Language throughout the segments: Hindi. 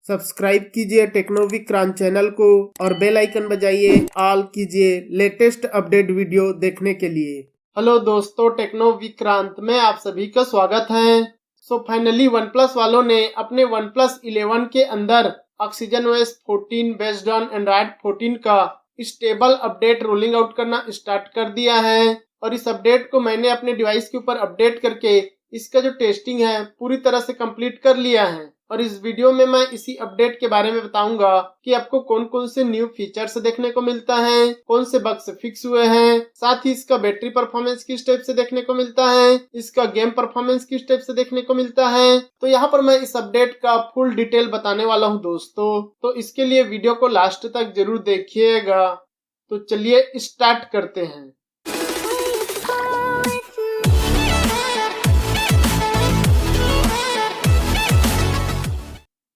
सब्सक्राइब कीजिए टेक्नो विक्रांत चैनल को और बेल आइकन बजाइए ऑल कीजिए लेटेस्ट अपडेट वीडियो देखने के लिए। हेलो दोस्तों, टेक्नो विक्रांत में आप सभी का स्वागत है। फाइनली वन प्लस वालों ने अपने वन प्लस 11 के अंदर oxygen OS 14 based on Android 14 का स्टेबल अपडेट रोलिंग आउट करना स्टार्ट कर दिया है और इस अपडेट को मैंने अपने डिवाइस के ऊपर अपडेट करके इसका जो टेस्टिंग है पूरी तरह से कंप्लीट कर लिया है। और इस वीडियो में मैं इसी अपडेट के बारे में बताऊंगा कि आपको कौन कौन से न्यू फीचर्स देखने को मिलता है, कौन से बग्स फिक्स हुए हैं, साथ ही इसका बैटरी परफॉर्मेंस किस टाइप से देखने को मिलता है, इसका गेम परफॉर्मेंस किस टाइप से देखने को मिलता है। तो यहाँ पर मैं इस अपडेट का फुल डिटेल बताने वाला हूँ दोस्तों, तो इसके लिए वीडियो को लास्ट तक जरूर देखिएगा। तो चलिए स्टार्ट करते हैं।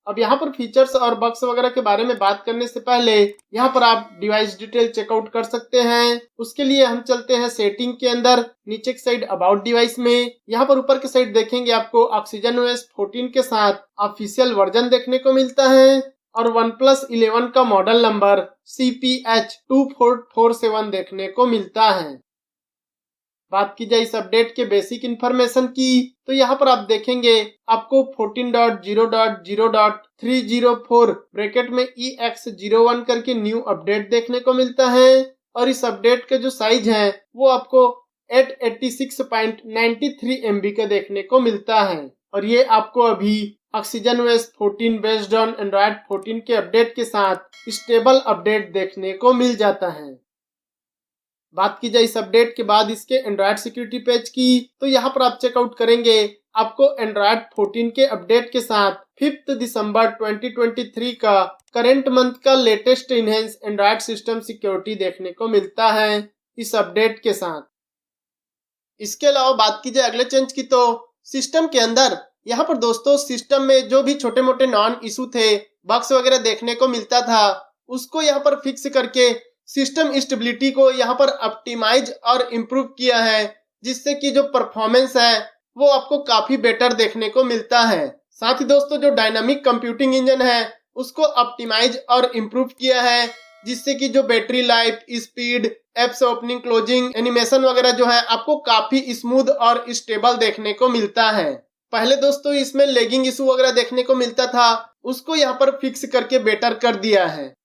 अब यहाँ पर फीचर्स और बग्स वगैरह के बारे में बात करने से पहले यहाँ पर आप डिवाइस डिटेल चेकआउट कर सकते हैं। उसके लिए हम चलते हैं सेटिंग के अंदर, नीचे की साइड अबाउट डिवाइस में। यहाँ पर ऊपर की साइड देखेंगे आपको ऑक्सीजन ओएस 14 के साथ ऑफिशियल वर्जन देखने को मिलता है और वन प्लस 11 का मॉडल नंबर CPH2447 देखने को मिलता है। बात की जाए इस अपडेट के बेसिक इंफॉर्मेशन की, तो यहाँ पर आप देखेंगे आपको 14.0.0.304 ब्रैकेट में EX01 करके न्यू अपडेट देखने को मिलता है और इस अपडेट का जो साइज है वो आपको 886.93 MB का देखने को मिलता है और ये आपको अभी oxygen OS 14 based on Android 14 के अपडेट के साथ स्टेबल अपडेट देखने को मिल जाता है। बात की जाए इस अपडेट के बाद इसके एंड्रॉइड सिक्योरिटी पेज की, तो यहाँ पर आप चेकआउट करेंगे आपको एंड्रॉइड 14 के अपडेट के साथ 5 दिसंबर 2023 का करंट मंथ का latest enhance Android system security देखने को मिलता है इस अपडेट के साथ। इसके अलावा बात की जाए अगले चेंज की, तो सिस्टम के अंदर यहाँ पर दोस्तों सिस्टम में जो भी छोटे मोटे नॉन इशू थे, बग्स वगैरह देखने को मिलता था, उसको यहाँ पर फिक्स करके सिस्टम स्टेबिलिटी को यहाँ पर ऑप्टिमाइज और इम्प्रूव किया है, जिससे कि जो परफॉर्मेंस है वो आपको काफी बेटर देखने को मिलता है। साथ ही दोस्तों जो डायनामिक कंप्यूटिंग इंजन है उसको ऑप्टिमाइज और इम्प्रूव किया है, जिससे कि जो battery life, speed, apps opening closing, animation वगैरह जो है आपको काफी स्मूथ और स्टेबल देखने को मिलता है। पहले दोस्तों इसमें लैगिंग इशू वगैरह देखने को मिलता था, उसको यहाँ पर फिक्स करके बेटर कर दिया है।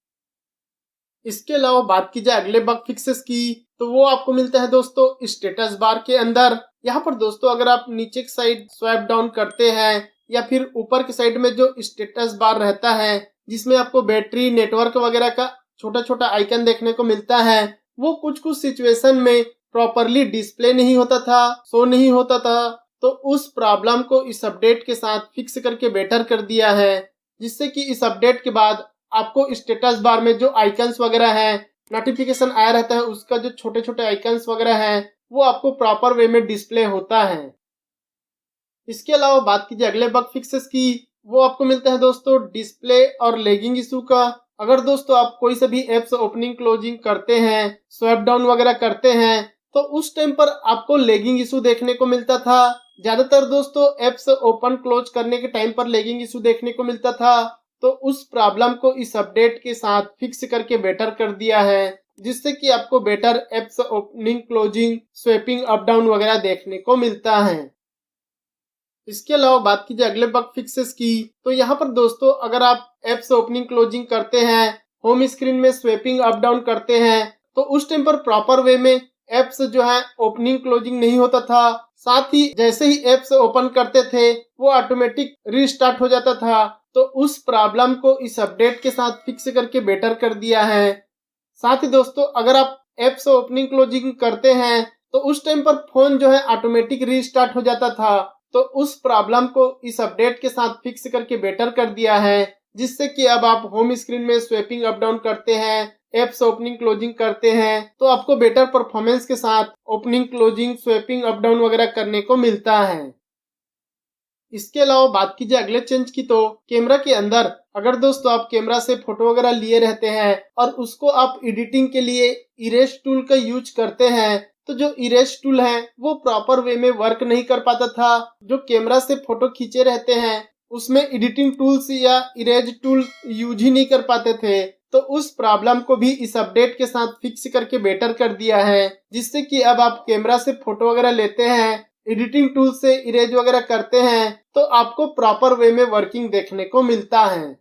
इसके अलावा बात की जाए अगले बग फिक्सेस की, तो वो आपको मिलता है दोस्तों स्टेटस बार के अंदर। यहाँ पर दोस्तों अगर आप नीचे की साइड स्वाइप डाउन करते हैं या फिर ऊपर की साइड में जो स्टेटस बार रहता है जिसमें आपको बैटरी, नेटवर्क वगैरह का छोटा छोटा आइकन देखने को मिलता है, वो कुछ कुछ सिचुएशन में प्रॉपरली डिस्प्ले नहीं होता था, शो नहीं होता था। तो उस प्रॉब्लम को इस अपडेट के साथ फिक्स करके बेटर कर दिया है, जिससे कि इस अपडेट के बाद आपको स्टेटस बार में जो आइकन्स वगैरह हैं, नोटिफिकेशन आया रहता है, उसका जो छोटे छोटे आइकन्स वगैरह हैं वो आपको प्रॉपर वे में डिस्प्ले होता है। इसके अलावा बात कीजिए अगले बग फिक्सेस की, वो आपको मिलता है दोस्तों डिस्प्ले और लैगिंग इशू का। अगर दोस्तों आप कोई से भी एप्स ओपनिंग क्लोजिंग करते हैं, स्वाइप डाउन वगैरह करते हैं, तो उस टाइम पर आपको लैगिंग इशू देखने को मिलता था। ज्यादातर दोस्तों एप्स ओपन क्लोज करने के टाइम पर लैगिंग इशू देखने को मिलता था, तो उस प्रॉब्लम को इस अपडेट के साथ फिक्स करके बेटर कर दिया है, जिससे कि आपको better apps opening closing, swapping up down वगैरह देखने को मिलता है। इसके अलावा बात कीजिए अगले बग फिक्सेस की, तो यहाँ पर दोस्तों अगर आप एप्स ओपनिंग क्लोजिंग करते हैं, होम स्क्रीन में स्वैपिंग अप डाउन करते हैं, तो उस टाइम पर प्रॉपर वे में एप्स जो है ओपनिंग क्लोजिंग नहीं होता था। साथ ही जैसे ही एप्स ओपन करते थे वो ऑटोमेटिक रीस्टार्ट हो जाता था। तो उस प्रॉब्लम को इस अपडेट के साथ फिक्स करके बेटर कर दिया है। साथ ही दोस्तों अगर आप एप्स ओपनिंग क्लोजिंग करते हैं तो उस टाइम पर फोन जो है ऑटोमेटिक रीस्टार्ट हो जाता था, तो उस प्रॉब्लम को इस अपडेट के साथ फिक्स करके बेटर कर दिया है, जिससे कि अब आप होम स्क्रीन में स्वैपिंग अप डाउन करते हैं, एप्स ओपनिंग क्लोजिंग करते हैं, तो आपको बेटर परफॉर्मेंस के साथ opening closing, swapping up down वगैरह करने को मिलता है। इसके अलावा बात कीजिए अगले चेंज की, तो कैमरा के अंदर अगर दोस्तों आप कैमरा से फोटो वगैरह लिए रहते हैं और उसको आप एडिटिंग के लिए इरेज टूल का यूज करते हैं, तो जो इरेज टूल है वो प्रॉपर वे में वर्क नहीं कर पाता था। जो कैमरा से फोटो खींचे रहते हैं उसमें एडिटिंग टूल्स या इरेज टूल यूज ही नहीं कर पाते थे, तो उस प्रॉब्लम को भी इस अपडेट के साथ फिक्स करके बेटर कर दिया है, जिससे कि अब आप कैमरा से फोटो वगैरह लेते हैं, एडिटिंग टूल से इरेज वगैरह करते हैं, तो आपको प्रॉपर वे में वर्किंग देखने को मिलता है।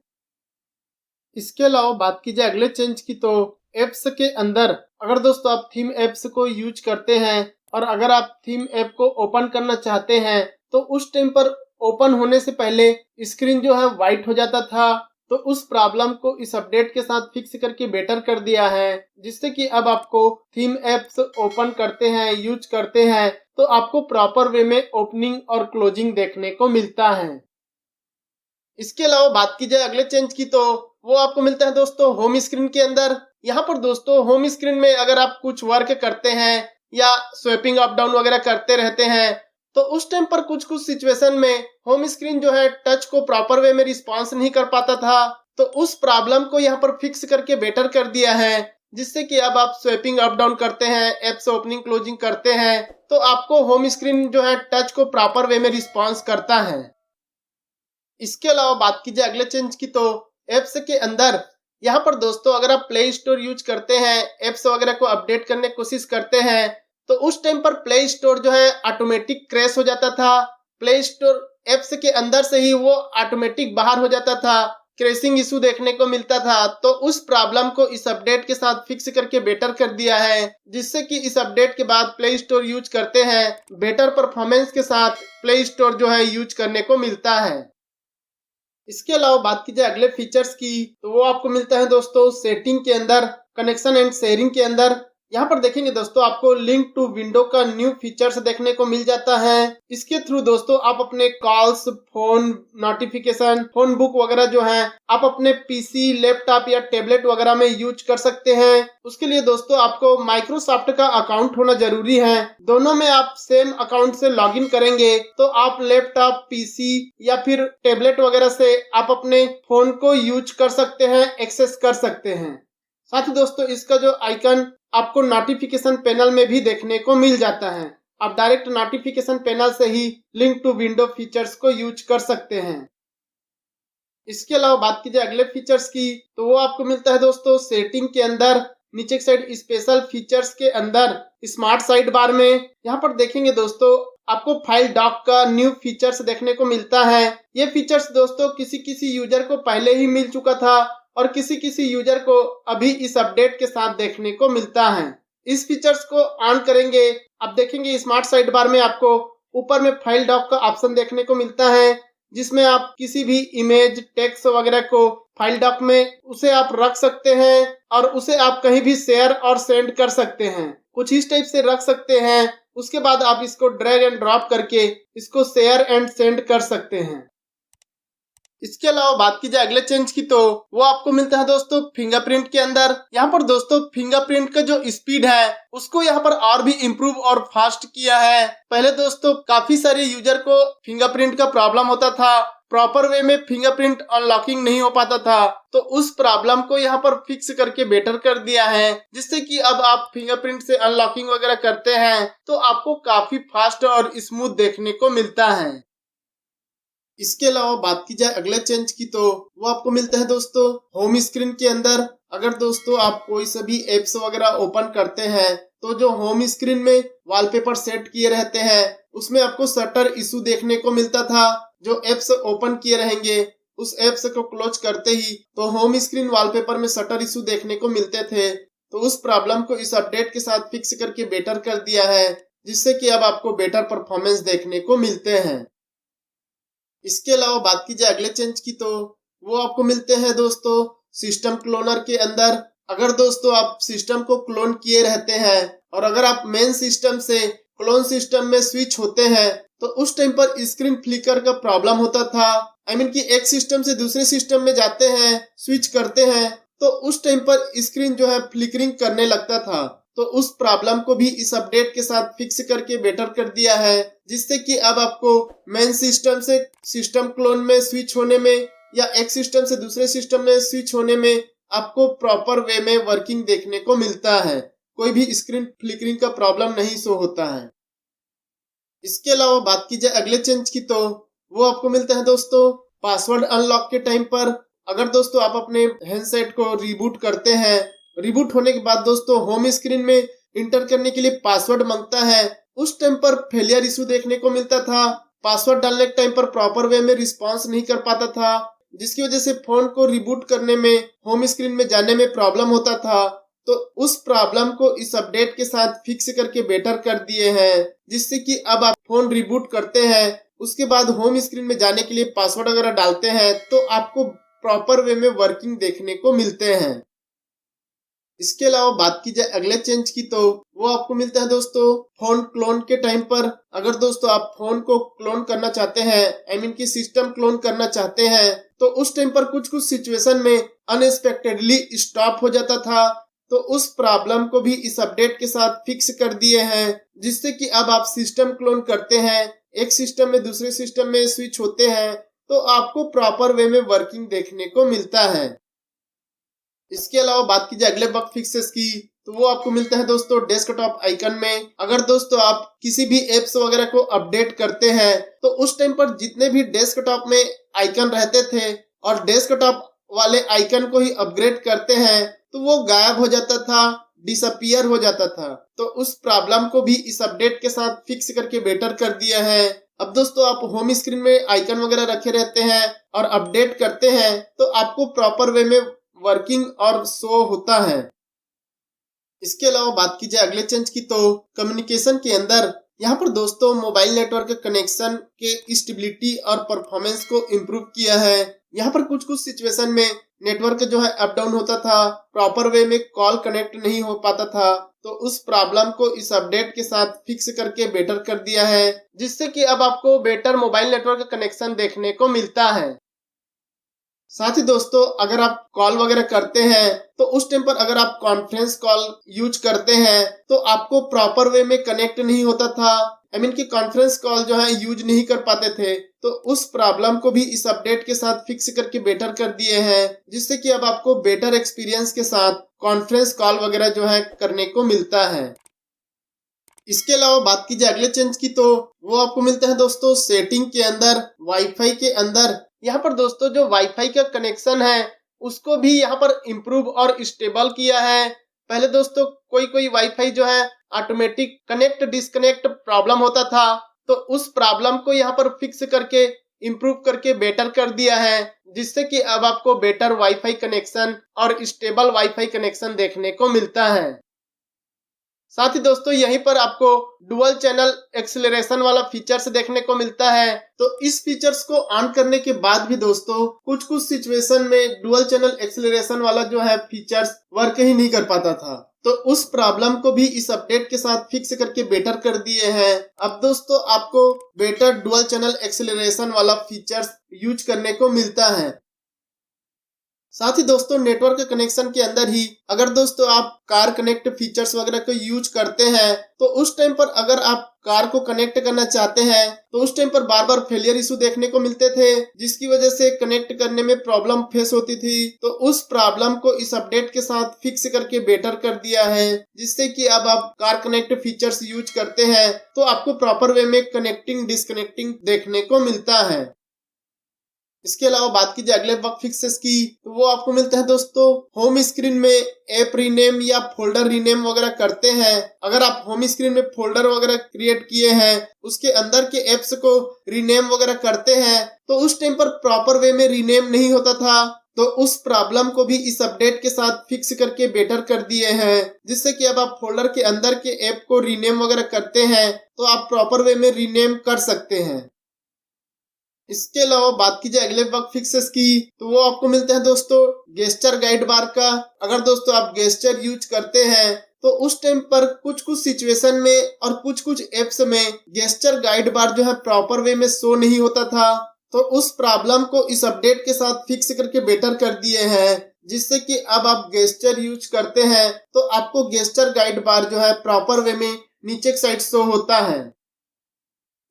इसके अलावा बात की जाए अगले चेंज की, तो एप्स के अंदर अगर दोस्तों आप थीम एप्स को यूज करते हैं और अगर आप थीम ऐप को ओपन करना चाहते हैं, तो उस टाइम पर ओपन होने से पहले स्क्रीन जो है व्हाइट हो जाता था, तो उस प्रॉब्लम को इस अपडेट के साथ फिक्स करके बेटर कर दिया है, जिससे कि अब आपको थीम एप्स ओपन करते हैं, यूज करते हैं, तो आपको प्रॉपर वे में ओपनिंग और क्लोजिंग देखने को मिलता है। इसके अलावा बात की जाए अगले चेंज की, तो वो आपको मिलता है दोस्तों होम स्क्रीन के अंदर। यहाँ पर दोस्तों होम स्क्रीन में अगर आप कुछ वर्क करते हैं या स्वैपिंग अप डाउन वगैरह करते रहते हैं, तो उस टाइम पर कुछ कुछ सिचुएशन में होम स्क्रीन जो है टच को प्रॉपर वे में रिस्पॉन्स नहीं कर पाता था, तो उस प्रॉब्लम को यहाँ पर फिक्स करके बेटर कर दिया है, जिससे कि अब आप स्वैपिंग अप डाउन करते हैं, एप्स ओपनिंग क्लोजिंग करते हैं, तो आपको होम स्क्रीन जो है टच को प्रॉपर वे में रिस्पॉन्स करता है। इसके अलावा बात की जाए अगले चेंज की, तो एप्स के अंदर यहाँ पर दोस्तों अगर आप प्ले स्टोर यूज करते हैं, एप्स वगैरह को अपडेट करने की कोशिश करते हैं, तो उस टाइम पर प्ले स्टोर जो है ऑटोमेटिक क्रैश हो जाता था। प्ले स्टोर एप्स के अंदर से ही वो ऑटोमेटिक बाहर हो जाता था, क्रैशिंग इशू देखने को मिलता था, तो उस प्रॉब्लम को इस अपडेट के साथ फिक्स करके बेटर कर दिया है, जिससे कि इस अपडेट के बाद प्ले स्टोर यूज करते हैं, बेटर परफॉर्मेंस के साथ प्ले स्टोर जो है यूज करने को मिलता है। इसके अलावा बात की जाए अगले फीचर्स की, तो वो आपको मिलता है दोस्तों सेटिंग के अंदर, कनेक्शन एंड शेयरिंग के अंदर। यहाँ पर देखेंगे दोस्तों आपको लिंक टू विंडो का न्यू फीचर्स देखने को मिल जाता है। इसके थ्रू दोस्तों आप अपने calls, phone notification, phone book वगैरह जो है आप अपने पीसी, लैपटॉप या टैबलेट वगैरह में यूज कर सकते हैं। उसके लिए दोस्तों आपको माइक्रोसॉफ्ट का अकाउंट होना जरूरी है। दोनों में आप सेम अकाउंट से लॉगिन करेंगे, तो आप लैपटॉप, पीसी या फिर टैबलेट वगैरह से आप अपने फोन को यूज कर सकते हैं, एक्सेस कर सकते हैं। साथ ही दोस्तों इसका जो आइकन आपको नोटिफिकेशन पैनल में भी देखने को मिल जाता है। आप डायरेक्ट नोटिफिकेशन पैनल से ही लिंक टू विंडो फीचर्स को यूज कर सकते हैं। इसके अलावा बात की जाए अगले फीचर्स की, तो वो आपको मिलता है दोस्तों सेटिंग के अंदर, नीचे की साइड स्पेशल फीचर्स के अंदर स्मार्ट साइड बार में। यहाँ पर देखेंगे दोस्तों आपको फाइल डॉक का न्यू फीचर्स देखने को मिलता है। ये फीचर्स दोस्तों किसी किसी यूजर को पहले ही मिल चुका था और किसी किसी यूजर को अभी इस अपडेट के साथ देखने को मिलता है। इस फीचर्स को ऑन करेंगे, आप देखेंगे स्मार्ट साइड बार में आपको ऊपर में फाइल डॉक का ऑप्शन देखने को मिलता है, जिसमें आप किसी भी इमेज, टेक्स्ट वगैरह को फाइल डॉक में उसे आप रख सकते हैं और उसे आप कहीं भी शेयर और सेंड कर सकते हैं। कुछ इस टाइप से रख सकते हैं, उसके बाद आप इसको ड्रैग एंड ड्रॉप करके इसको शेयर एंड सेंड कर सकते हैं। इसके अलावा बात की जाए अगले चेंज की, तो वो आपको मिलता है दोस्तों फिंगरप्रिंट के अंदर। यहाँ पर दोस्तों फिंगरप्रिंट का जो स्पीड है उसको यहाँ पर और भी इम्प्रूव और फास्ट किया है। पहले दोस्तों काफी सारे यूजर को फिंगरप्रिंट का प्रॉब्लम होता था, प्रॉपर वे में फिंगरप्रिंट अनलॉकिंग नहीं हो पाता था, तो उस प्रॉब्लम को यहाँ पर फिक्स करके बेटर कर दिया है, जिससे कि अब आप फिंगरप्रिंट से अनलॉकिंग वगैरह करते हैं तो आपको काफी फास्ट और स्मूथ देखने को मिलता है। इसके अलावा बात की जाए अगले चेंज की, तो वो आपको मिलता है दोस्तों होम स्क्रीन के अंदर। अगर दोस्तों आप कोई सभी एप्स वगैरह ओपन करते हैं, तो जो होम स्क्रीन में वॉलपेपर सेट किए रहते हैं उसमें आपको शटर इशू देखने को मिलता था। जो एप्स ओपन किए रहेंगे उस एप्स को क्लोज करते ही तो होम स्क्रीन वॉलपेपर में शटर इशू देखने को मिलते थे, तो उस प्रॉब्लम को इस अपडेट के साथ फिक्स करके बेटर कर दिया है, जिससे कि अब आपको बेटर परफॉर्मेंस देखने को मिलते हैं। इसके अलावा बात की जाए अगले चेंज की, तो वो आपको मिलते हैं दोस्तों सिस्टम क्लोनर के अंदर। अगर दोस्तों आप सिस्टम को क्लोन किए रहते हैं और अगर आप मेन सिस्टम से क्लोन सिस्टम में स्विच होते हैं, तो उस टाइम पर स्क्रीन फ्लिकर का प्रॉब्लम होता था। कि एक सिस्टम से दूसरे सिस्टम में जाते हैं, स्विच करते हैं, तो उस टाइम पर स्क्रीन जो है फ्लिकरिंग करने लगता था, तो उस प्रॉब्लम को भी इस अपडेट के साथ फिक्स करके बेटर कर दिया है, जिससे कि अब आपको मेन सिस्टम से सिस्टम क्लोन में स्विच होने में या एक सिस्टम से दूसरे सिस्टम में स्विच होने में आपको प्रॉपर वे में वर्किंग देखने को मिलता है। कोई भी स्क्रीन फ्लिकरिंग का प्रॉब्लम नहीं शो होता है। इसके अलावा बात की जाए अगले चेंज की, तो वो आपको मिलता है दोस्तों पासवर्ड अनलॉक के टाइम पर अगर दोस्तों आप अपने हैंडसेट को रिबूट करते हैं, रिबूट होने के बाद दोस्तों होम स्क्रीन में इंटर करने के लिए पासवर्ड मांगता है, उस टाइम पर फेलियर इशू देखने को मिलता था। पासवर्ड डालने के टाइम पर प्रॉपर वे में रिस्पॉन्स नहीं कर पाता था, जिसकी वजह से फोन को रिबूट करने में, होम स्क्रीन में जाने में प्रॉब्लम होता था। तो उस प्रॉब्लम को इस अपडेट के साथ फिक्स करके बेटर कर दिए हैं, जिससे कि अब आप फोन रिबूट करते हैं, उसके बाद होम स्क्रीन में जाने के लिए पासवर्ड वगैरह डालते हैं तो आपको प्रॉपर वे में वर्किंग देखने को मिलते हैं। इसके अलावा बात की जाए अगले चेंज की तो वो आपको मिलता है दोस्तों फोन क्लोन के टाइम पर। अगर दोस्तों आप फोन को क्लोन करना चाहते हैं, आई मीन की सिस्टम क्लोन करना चाहते हैं, तो उस टाइम पर कुछ कुछ सिचुएशन में अनएक्सपेक्टेडली स्टॉप हो जाता था। तो उस प्रॉब्लम को भी इस अपडेट के साथ फिक्स कर दिए हैं, जिससे कि अब आप सिस्टम क्लोन करते हैं, एक सिस्टम में दूसरे सिस्टम में स्विच होते हैं तो आपको प्रॉपर वे में वर्किंग देखने को मिलता है। इसके अलावा बात की जाए अगले बग फिक्सेस की तो वो आपको मिलता है दोस्तों डेस्कटॉप आइकन में। अगर दोस्तों आप किसी भी एप्स वगैरह को अपडेट करते हैं तो उस टाइम पर जितने भी डेस्कटॉप में आइकन रहते थे और डेस्कटॉप वाले आइकन को ही अपग्रेड करते हैं तो वो गायब हो जाता था, डिसअपियर हो जाता था। तो उस प्रॉब्लम को भी इस अपडेट के साथ फिक्स करके बेटर कर दिया है। अब दोस्तों आप होम स्क्रीन में आइकन वगैरह रखे रहते हैं और अपडेट करते हैं तो आपको प्रॉपर वे में वर्किंग और शो होता है। इसके अलावा बात की जाए अगले चेंज की तो कम्युनिकेशन के अंदर यहाँ पर दोस्तों मोबाइल नेटवर्क कनेक्शन के स्टेबिलिटी और परफॉर्मेंस को इम्प्रूव किया है। यहाँ पर कुछ कुछ सिचुएशन में नेटवर्क जो है अप डाउन होता था, प्रॉपर वे में कॉल कनेक्ट नहीं हो पाता था, तो उस प्रॉब्लम को इस अपडेट के साथ फिक्स करके बेटर कर दिया है, जिससे कि अब आपको बेटर मोबाइल नेटवर्क कनेक्शन देखने को मिलता है। साथ ही दोस्तों अगर आप कॉल वगैरह करते हैं तो उस टाइम पर अगर आप कॉन्फ्रेंस कॉल यूज करते हैं तो आपको प्रॉपर वे में कनेक्ट नहीं होता था, आई मीन की कॉन्फ्रेंस कॉल जो है यूज नहीं कर पाते थे। तो उस प्रॉब्लम को भी इस अपडेट के साथ फिक्स करके बेटर कर दिए हैं, जिससे कि अब आपको बेटर एक्सपीरियंस के साथ कॉन्फ्रेंस कॉल वगैरह जो है करने को मिलता है। इसके अलावा बात की जाए अगले चेंज की तो वो आपको मिलता है दोस्तों सेटिंग के अंदर, वाईफाई के अंदर। यहाँ पर दोस्तों जो वाईफाई का कनेक्शन है उसको भी यहाँ पर इम्प्रूव और स्टेबल किया है। पहले दोस्तों कोई कोई वाईफाई जो है ऑटोमेटिक कनेक्ट डिस्कनेक्ट प्रॉब्लम होता था, तो उस प्रॉब्लम को यहाँ पर फिक्स करके इम्प्रूव करके बेटर कर दिया है, जिससे कि अब आपको बेटर वाईफाई कनेक्शन और स्टेबल वाईफाई कनेक्शन देखने को मिलता है। साथ ही दोस्तों यहीं पर आपको डुअल चैनल एक्सेलरेशन वाला फीचर्स देखने को मिलता है। तो इस फीचर्स को ऑन करने के बाद भी दोस्तों कुछ कुछ सिचुएशन में डुअल चैनल एक्सेलरेशन वाला जो है फीचर्स वर्क ही नहीं कर पाता था, तो उस प्रॉब्लम को भी इस अपडेट के साथ फिक्स करके बेटर कर दिए हैं। अब दोस्तों आपको बेटर डुअल चैनल एक्सेलरेशन वाला फीचर्स यूज करने को मिलता है। साथ ही दोस्तों नेटवर्क कनेक्शन के अंदर ही अगर दोस्तों आप कार कनेक्ट फीचर्स वगैरह को यूज करते हैं तो उस टाइम पर अगर आप कार को कनेक्ट करना चाहते हैं तो उस टाइम पर बार बार फेलियर इशू देखने को मिलते थे, जिसकी वजह से कनेक्ट करने में प्रॉब्लम फेस होती थी। तो उस प्रॉब्लम को इस अपडेट के साथ फिक्स करके बेटर कर दिया है, जिससे कि अब आप कार कनेक्ट फीचर्स यूज करते हैं तो आपको प्रॉपर वे में कनेक्टिंग डिस्कनेक्टिंग देखने को मिलता है। इसके अलावा बात की जाए अगले बग फिक्सेस की तो वो आपको मिलता है दोस्तों होम स्क्रीन में ऐप रीनेम या फोल्डर रीनेम वगैरह करते हैं। अगर आप होम स्क्रीन में फोल्डर वगैरह क्रिएट किए हैं, उसके अंदर के एप्स को रीनेम वगैरह करते हैं तो उस टाइम पर प्रॉपर वे में रीनेम नहीं होता था, तो उस प्रॉब्लम को भी इस अपडेट के साथ फिक्स करके बेटर कर दिए हैं, जिससे कि अब आप फोल्डर के अंदर के ऐप को रीनेम वगैरह करते हैं तो आप प्रॉपर वे में रीनेम कर सकते हैं। इसके अलावा बात की जाए अगले बग फिक्सेस की तो वो आपको मिलता है दोस्तों गेस्चर गाइड बार का। अगर दोस्तों आप गेस्चर यूज करते हैं तो उस टाइम पर कुछ कुछ सिचुएशन में और कुछ कुछ एप्स में गेस्चर गाइड बार जो है प्रॉपर वे में शो नहीं होता था, तो उस प्रॉब्लम को इस अपडेट के साथ फिक्स करके बेटर कर दिए हैं, जिससे कि अब आप गेस्चर यूज करते हैं तो आपको गेस्चर गाइड बार जो है प्रॉपर वे में नीचे की साइड शो होता है।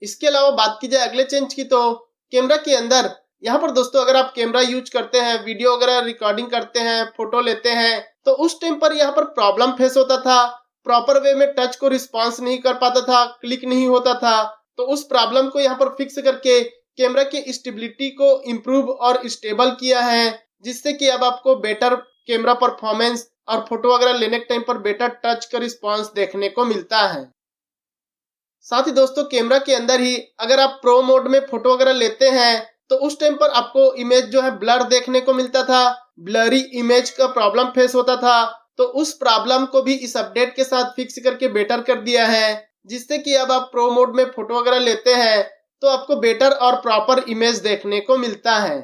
इसके अलावा बात की जाए अगले चेंज की तो कैमरा के अंदर यहाँ पर दोस्तों अगर आप कैमरा यूज करते हैं, वीडियो वगैरह रिकॉर्डिंग करते हैं, फोटो लेते हैं, तो उस टाइम पर यहाँ पर प्रॉब्लम फेस होता था, प्रॉपर वे में टच को रिस्पांस नहीं कर पाता था, क्लिक नहीं होता था। तो उस प्रॉब्लम को यहाँ पर फिक्स करके कैमरा की स्टेबिलिटी को इम्प्रूव और स्टेबल किया है, जिससे कि अब आपको बेटर कैमरा परफॉर्मेंस और फोटो वगैरह लेने के टाइम पर बेटर टच का रिस्पॉन्स देखने को मिलता है। साथ ही दोस्तों कैमरा के अंदर ही अगर आप प्रो मोड में फोटो वगैरह लेते हैं तो उस टाइम पर आपको इमेज जो है ब्लर देखने को मिलता था, ब्लरी इमेज का प्रॉब्लम फेस होता था। तो उस प्रॉब्लम को भी इस अपडेट के साथ फिक्स करके बेटर कर दिया है, जिससे कि अब आप प्रो मोड में फोटो वगैरह लेते हैं तो आपको बेटर और प्रॉपर इमेज देखने को मिलता है।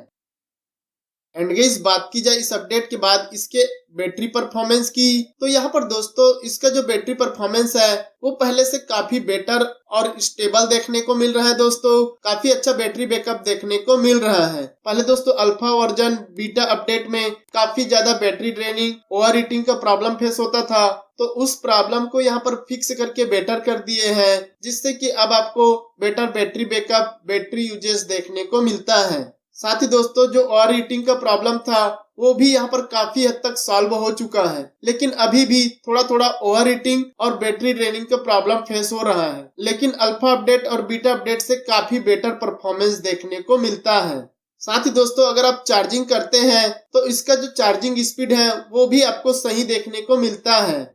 एंड गाइस बात की जाए इस अपडेट के बाद इसके बैटरी परफॉर्मेंस की, तो यहाँ पर दोस्तों इसका जो बैटरी परफॉर्मेंस है वो पहले से काफी बेटर और स्टेबल देखने को मिल रहा है। दोस्तों काफी अच्छा बैटरी बैकअप देखने को मिल रहा है। पहले दोस्तों अल्फा वर्जन बीटा अपडेट में काफी ज्यादा बैटरी ड्रेनिंग ओवर हीटिंग का प्रॉब्लम फेस होता था, तो उस प्रॉब्लम को यहाँ पर फिक्स करके बेटर कर दिए हैं, जिससे कि अब आपको better battery backup battery uses देखने को मिलता है। साथ ही दोस्तों जो ओवर हीटिंग का प्रॉब्लम था वो भी यहाँ पर काफी हद तक सॉल्व हो चुका है, लेकिन अभी भी थोड़ा थोड़ा ओवर हीटिंग और बैटरी ड्रेनिंग का प्रॉब्लम फेस हो रहा है, लेकिन अल्फा अपडेट और बीटा अपडेट से काफी बेटर परफॉर्मेंस देखने को मिलता है। साथ ही दोस्तों अगर आप चार्जिंग करते हैं तो इसका जो चार्जिंग स्पीड है वो भी आपको सही देखने को मिलता है।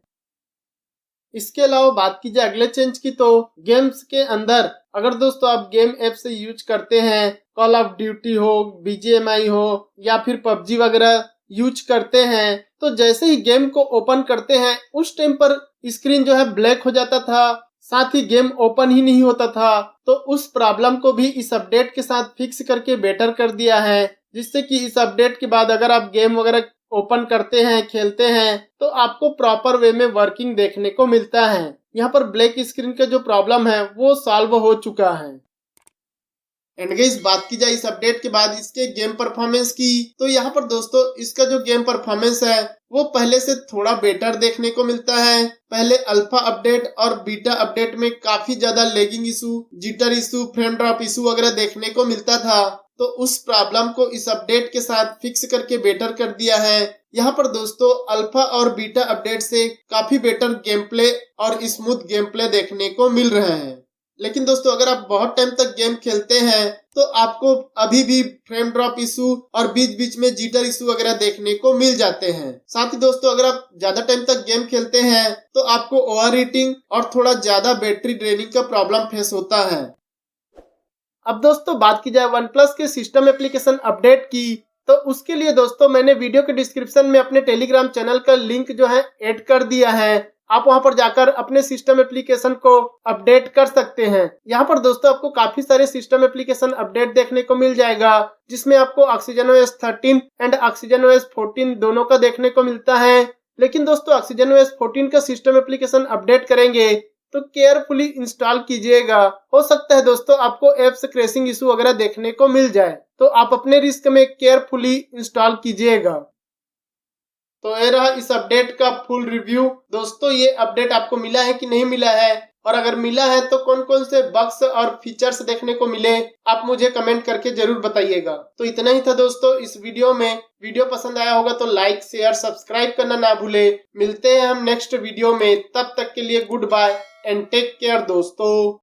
इसके अलावा बात की जाए अगले चेंज की, तो गेम्स के अंदर अगर दोस्तों आप गेम ऐप से यूज करते हैं, कॉल ऑफ ड्यूटी हो, BGMI हो या फिर PUBG वगैरह यूज करते हैं, तो जैसे ही गेम को ओपन करते हैं उस टाइम पर स्क्रीन जो है ब्लैक हो जाता था, साथ ही गेम ओपन ही नहीं होता था। तो उस प्रॉब्लम को भी इस अपडेट के साथ फिक्स करके बेटर कर दिया है, जिससे कि इस अपडेट के बाद अगर आप गेम वगैरह ओपन करते हैं, खेलते हैं, तो आपको प्रॉपर वे में वर्किंग देखने को मिलता है। यहाँ पर ब्लैक स्क्रीन का जो प्रॉब्लम है वो सॉल्व हो चुका है। एंड गाइस बात की जाए इस अपडेट के बाद इसके गेम परफॉर्मेंस की, तो यहाँ पर दोस्तों इसका जो गेम परफॉर्मेंस है वो पहले से थोड़ा बेटर देखने को मिलता है। पहले अल्फा अपडेट और बीटा अपडेट में काफी ज्यादा lagging issue, jitter issue, frame drop issue वगैरह देखने को मिलता था, तो उस प्रॉब्लम को इस अपडेट के साथ फिक्स करके बेटर कर दिया है। यहाँ पर दोस्तों अल्फा और बीटा अपडेट से काफी बेटर गेम प्ले और स्मूथ गेम प्ले देखने को मिल रहे हैं। लेकिन दोस्तों अगर आप बहुत टाइम तक गेम खेलते हैं तो आपको अभी भी फ्रेम ड्रॉप इशू और बीच बीच में जिटर इशू वगैरह देखने को मिल जाते हैं। साथ ही दोस्तों अगर आप ज्यादा टाइम तक गेम खेलते हैं तो आपको ओवर हीटिंग और थोड़ा ज्यादा बैटरी ड्रेनिंग का प्रॉब्लम फेस होता है। अब दोस्तों बात की जाए OnePlus के सिस्टम एप्लीकेशन अपडेट की, तो उसके लिए दोस्तों मैंने वीडियो के डिस्क्रिप्शन में अपने टेलीग्राम चैनल का लिंक जो है ऐड कर दिया है। आप वहां पर जाकर अपने सिस्टम एप्लीकेशन को अपडेट कर सकते हैं। यहाँ पर दोस्तों आपको काफी सारे सिस्टम एप्लीकेशन अपडेट देखने को मिल जाएगा, जिसमें आपको ऑक्सीजनOS 13 एंड ऑक्सीजनOS 14 दोनों का देखने को मिलता है। लेकिन दोस्तों ऑक्सीजनOS 14 का सिस्टम एप्लीकेशन अपडेट करेंगे तो केयरफुली इंस्टॉल कीजिएगा। हो सकता है दोस्तों आपको एप्स क्रैशिंग इशू वगैरह देखने को मिल जाए, तो आप अपने रिस्क में केयरफुली इंस्टॉल कीजिएगा। तो ये रहा इस अपडेट का फुल रिव्यू। दोस्तों ये अपडेट आपको मिला है कि नहीं मिला है, और अगर मिला है तो कौन कौन से बग्स और फीचर्स देखने को मिले, आप मुझे कमेंट करके जरूर बताइएगा। तो इतना ही था दोस्तों इस वीडियो में। वीडियो पसंद आया होगा तो लाइक शेयर सब्सक्राइब करना ना भूले। मिलते हैं हम नेक्स्ट वीडियो में, तब तक के लिए goodbye and take care दोस्तों।